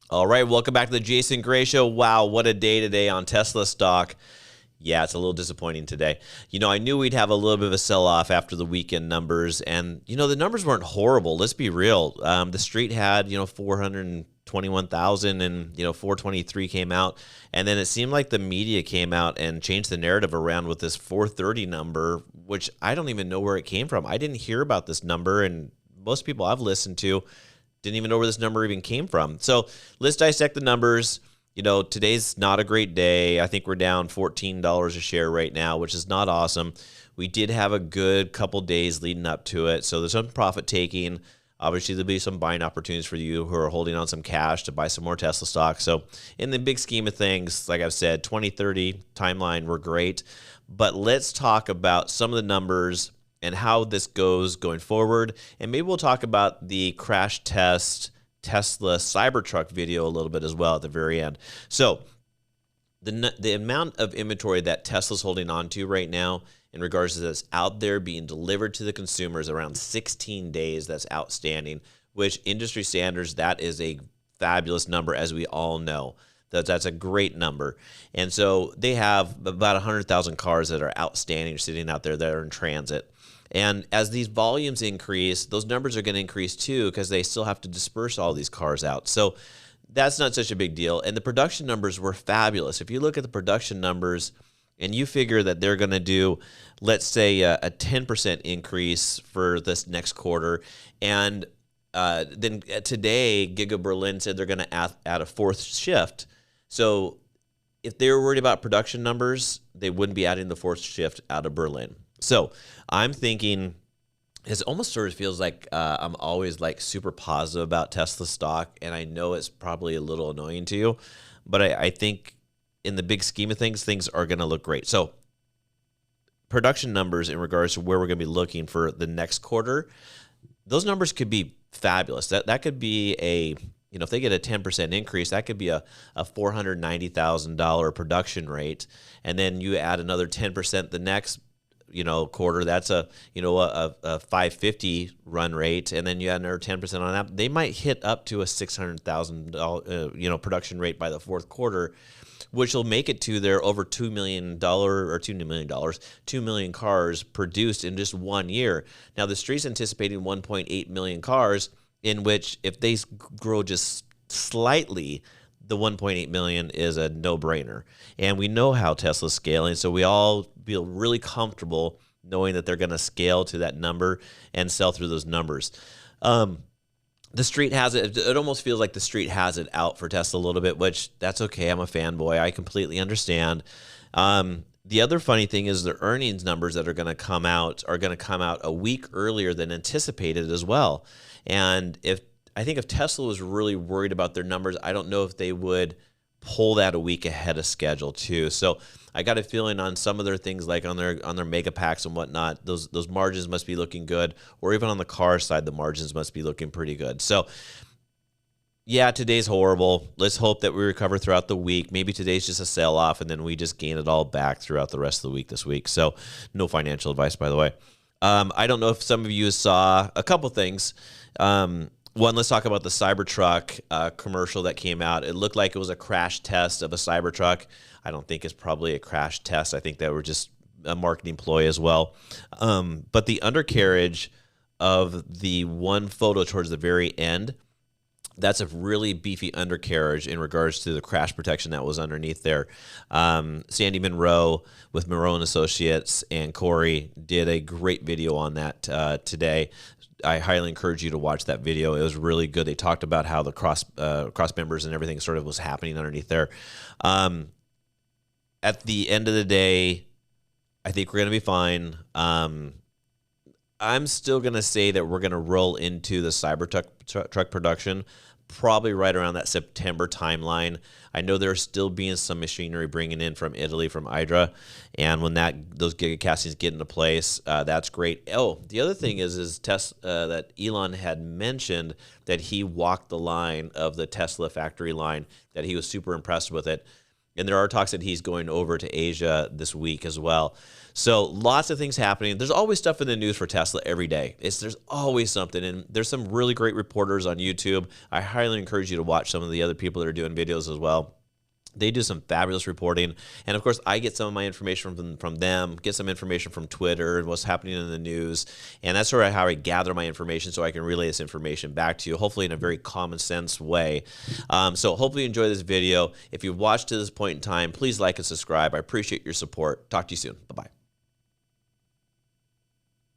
All right, welcome back to the Jason Gray Show. Wow, what a day today on Tesla stock. Yeah, it's a little disappointing today. I knew we'd have a little bit of a sell-off after the weekend numbers, and, the numbers weren't horrible. Let's be real. The street had, 421,000 and, 423 came out, and then it seemed like the media came out and changed the narrative around with this 430 number, which I don't even know where it came from. I didn't hear about this number, and most people I've listened to didn't even know where this number even came from. So let's dissect the numbers. Today's not a great day. I think we're down $14 a share right now, which is not awesome. We did have a good couple days leading up to it. So there's some profit taking. Obviously, there'll be some buying opportunities for you who are holding on some cash to buy some more Tesla stock. So in the big scheme of things, like I've said, 2030 timeline, we're great. But let's talk about some of the numbers and how this goes going forward. And maybe we'll talk about the crash test Tesla Cybertruck video a little bit as well at the very end. So the amount of inventory that Tesla's holding on to right now in regards to this out there being delivered to the consumers around 16 days, that's outstanding, which industry standards, that is a fabulous number, as we all know. That's a great number. And so they have about 100,000 cars that are outstanding, sitting out there that are in transit. And as these volumes increase, those numbers are going to increase too, because they still have to disperse all these cars out. So that's not such a big deal. And the production numbers were fabulous. If you look at the production numbers and you figure that they're going to do, let's say, a 10% increase for this next quarter, and then today, Giga Berlin said they're going to add a fourth shift. So if they were worried about production numbers, they wouldn't be adding the fourth shift out of Berlin. So I'm thinking, it almost sort of feels like I'm always like super positive about Tesla stock, and I know it's probably a little annoying to you, but I think in the big scheme of things, things are going to look great. So production numbers in regards to where we're going to be looking for the next quarter, those numbers could be fabulous. That could be if they get a 10% increase, that could be a $490,000 production rate. And then you add another 10% the next, quarter, that's a 550 run rate. And then you add another 10% on that. They might hit up to a $600,000, production rate by the fourth quarter, which will make it to their over $2 million or $2 million cars produced in just 1 year. Now, the street's anticipating 1.8 million cars, in which if they grow just slightly, the 1.8 million is a no-brainer. And we know how Tesla's scaling, so we all feel really comfortable knowing that they're going to scale to that number and sell through those numbers. The street has it. It almost feels like the street has it out for Tesla a little bit, which that's okay. I'm a fanboy. I completely understand. The other funny thing is the earnings numbers that are going to come out a week earlier than anticipated as well. And I think if Tesla was really worried about their numbers, I don't know if they would pull that a week ahead of schedule too. So I got a feeling on some of their things, like on their mega packs and whatnot, those margins must be looking good, or even on the car side, the margins must be looking pretty good. So yeah, today's horrible. Let's hope that we recover throughout the week. Maybe today's just a sell-off, and then we just gain it all back throughout the rest of the week this week. So no financial advice, by the way. I don't know if some of you saw a couple things. One, let's talk about the Cybertruck commercial that came out. It looked like it was a crash test of a Cybertruck. I don't think it's probably a crash test. I think that were just a marketing ploy as well. But the undercarriage of the one photo towards the very end, that's a really beefy undercarriage in regards to the crash protection that was underneath there. Sandy Monroe with Monroe and Associates and Corey did a great video on that today. I highly encourage you to watch that video. It was really good. They talked about how the cross members and everything sort of was happening underneath there. At the end of the day, I think we're going to be fine. I'm still going to say that we're going to roll into the Cybertruck production probably right around that September timeline. I know there's still being some machinery bringing in from Italy, from Hydra, and when those gigacastings get into place, that's great. Oh, the other thing is that Elon had mentioned that he walked the line of the Tesla factory line, that he was super impressed with it. And there are talks that he's going over to Asia this week as well. So lots of things happening. There's always stuff in the news for Tesla every day. There's always something. And there's some really great reporters on YouTube. I highly encourage you to watch some of the other people that are doing videos as well. They do some fabulous reporting. And of course, I get some of my information from them, get some information from Twitter and what's happening in the news. And that's sort of how I gather my information so I can relay this information back to you, hopefully in a very common sense way. So hopefully you enjoy this video. If you've watched to this point in time, please like and subscribe. I appreciate your support. Talk to you soon. Bye-bye.